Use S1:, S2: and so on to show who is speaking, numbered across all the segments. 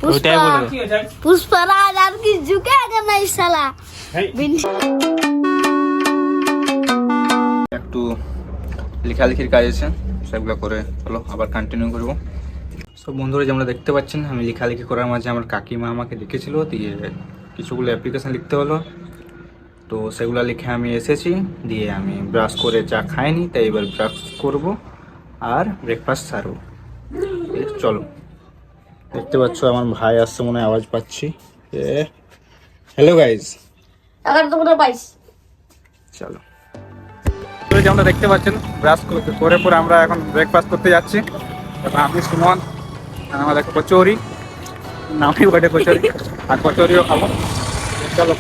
S1: ওইটাই বলে
S2: पुष्पराज আর কি ঝুঁকেগা না সালা
S1: একটু লেখালেখির কাজ আছে, সেগুলো করে চলো আবার কন্টিনিউ করবো। সব বন্ধুরা যেমন দেখতে পাচ্ছেন, আমি লেখালেখি করার মাঝে আমার কাকিমা আমাকে লিখেছিল, দিয়ে কিছুগুলো অ্যাপ্লিকেশন লিখতে হলো, তো সেগুলো লিখে আমি এসেছি। দিয়ে আমি ব্রাশ করে চা খাইনি, তাই এবার ব্রাশ করব আর ব্রেকফাস্ট সারবো। চলো, দেখতে পাচ্ছ আমার ভাই আসছে মনে হয়, আওয়াজ পাচ্ছি। হ্যালো গাইজ,
S2: আবার তোমরা পাইস
S1: চলো। যেমন দেখতে পাচ্ছেন, ব্রাশ করে পরে আমরা এখন ব্রেকফাস্ট করতে যাচ্ছি। এবার আমি সুমন আর আমাদের কচুরি, নামই বটে কচুরি, আর কচুরিও খাবো। চলো।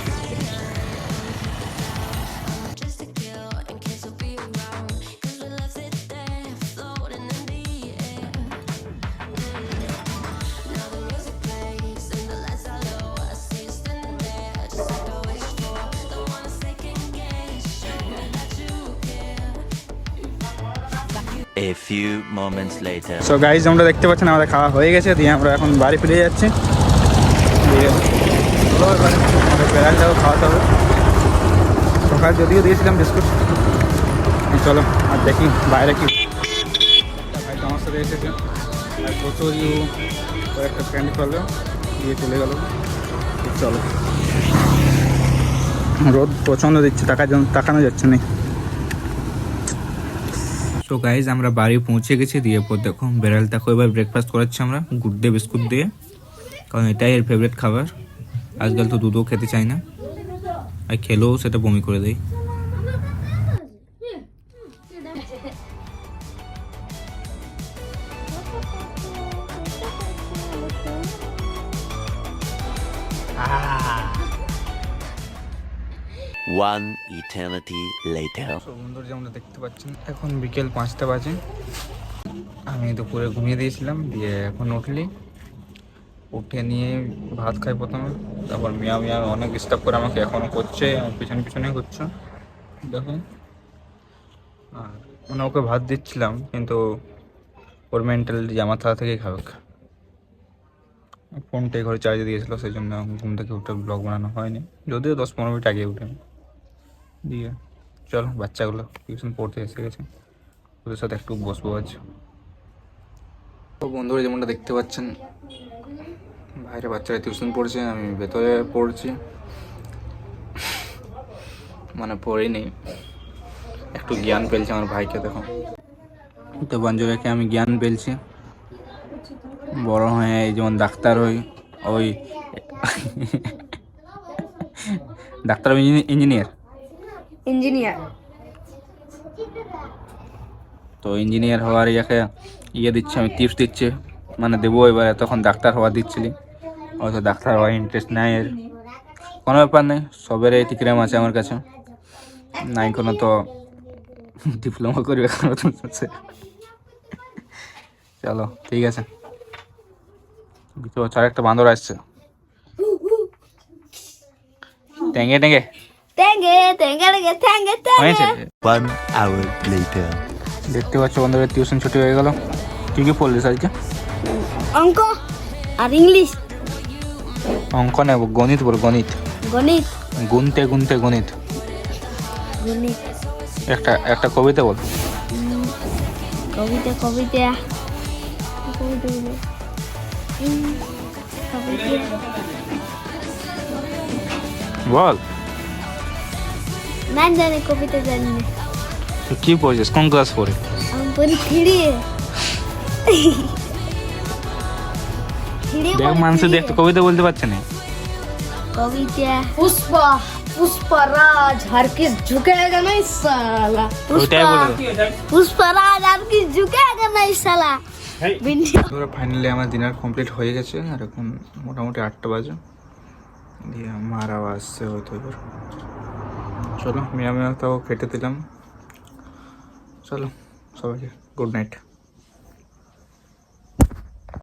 S3: A few moments later.
S1: So guys, আমরা দেখতে পাচ্ছেন আমাদের খাওয়া হয়ে গেছে, দিয়ে আমরা এখন বাড়ি ফিরে যাচ্ছি। দিয়ে আমাদের বেড়ালটাও খাওয়াতে হবে। সকাল যদিও দিয়েছিলাম বিস্কুট। চলো আর দেখি বাইরে কি। ভাই আমার সাথে এসেছে, আর কচুরিও একটা ফ্রেন্ড করলো, দিয়ে চলে গেল। চলো, রোদ প্রচণ্ড দিচ্ছে, তাকানো যাচ্ছে না। তো গাইজ, আমরা বাড়ি পৌঁছে গেছি। দিয়ে পর দেখো বেড়ালটাকে এবার ব্রেকফাস্ট করাচ্ছি আমরা গুড় দিয়ে বিস্কুট দিয়ে, কারণ এটাই এর ফেভারিট খাবার। আজকাল তো দুধও খেতে চায় না, আর খেলেও সেটা বমি করে দেয়।
S3: One eternity later.
S1: বন্ধুরা যেমন দেখতে পাচ্ছেন, এখন বিকেল 5টা বাজে। আমি দুপুরে ঘুমিয়ে দিয়েছিলাম, দিয়ে এখন উঠে নিয়ে ভাত খাই প্রথমে, তারপর মিয়া মিয়া অনেক ডিস্টার্ব করে আমাকে এখনও করছে, পিছনে পিছনে করছে দেখো। আর মানে ওকে ভাত দিচ্ছিলাম, কিন্তু ওর মেন্টালিটি আমার থালা থেকেই খাবে। ফোনটাই ঘরে চার্জে দিয়েছিল, সেই জন্য ঘুম থেকে উঠে ব্লগ বানানো হয়নি, যদিও 10-15 মিনিট আগে উঠে। দিয়ে চলো, বাচ্চাগুলো টিউশন পড়তে এসে গেছে, ওদের সাথে একটু বসবো আজ। তো বন্ধুরা যেমনটা দেখতে পাচ্ছেন, বাইরে বাচ্চারা টিউশন পড়ছে, আমি ভেতরে পড়ছি, মানে পড়িনি, একটু জ্ঞান পেলছি আমার ভাইকে দেখো। তো বঞ্জুরাকে আমি জ্ঞান পেলছি, বড় হয়ে যেমন ডাক্তার হই, ওই ডাক্তার ইঞ্জিনিয়ার তো ইঞ্জিনিয়ার হওয়ার ইয়ে দিচ্ছে, আমি টিপস দিচ্ছে, মানে দেবো এবারে। তখন ডাক্তার হওয়া দিচ্ছিলি, হয়তো ডাক্তার হওয়ার ইন্টারেস্ট নাই এর, কোনো ব্যাপার নেই, সবের এই টিক্রাম আছে আমার কাছে, নাই কোনো তো ডিপ্লোমা করবে। চলো ঠিক আছে, আর একটা বান্দর আসছে, ট্যাঙ্গে ট্যাঙ্গে হয়েছে।
S3: 1 hour later.
S1: দেখতে পাচ্ছ বন্ধুরা, টিউশন ছুটি হয়ে গেল। কি কি পড়লিস আজকে?
S2: অঙ্ক আর ইংলিশ।
S1: অঙ্ক নেব, গণিত বল, গণিত
S2: গণিত
S1: গুনতে গুনতে গণিত।
S2: গণিত
S1: একটা কবিতা বল।
S2: কবিতা
S1: বল।
S2: না জানি, কবিতা জানি না।
S1: তুই কি পড়ছিস, কোন ক্লাস পড়ে?
S2: আমি পড়ি থ্রি।
S1: দেখ মানুষ দেখতে কবিতা বলতে পারছে না।
S2: কবিতা পুষ্পরাজ আর কি ঝুঁকেগা না সালা।
S1: ওইটাই বলে
S2: পুষ্পরাজ আর কি ঝুঁকেগা না সালা।
S1: ফাইনালি আমার ডিনার কমপ্লিট হয়ে গেছে, আর এখন মোটামুটি 8টা বাজে। দিয়ে আমার আওয়াজ আসছে হয়তো এবার। চলো, মিয়া মিয়া তাও কেটে দিলাম। চলো সবাইকে গুড নাইট।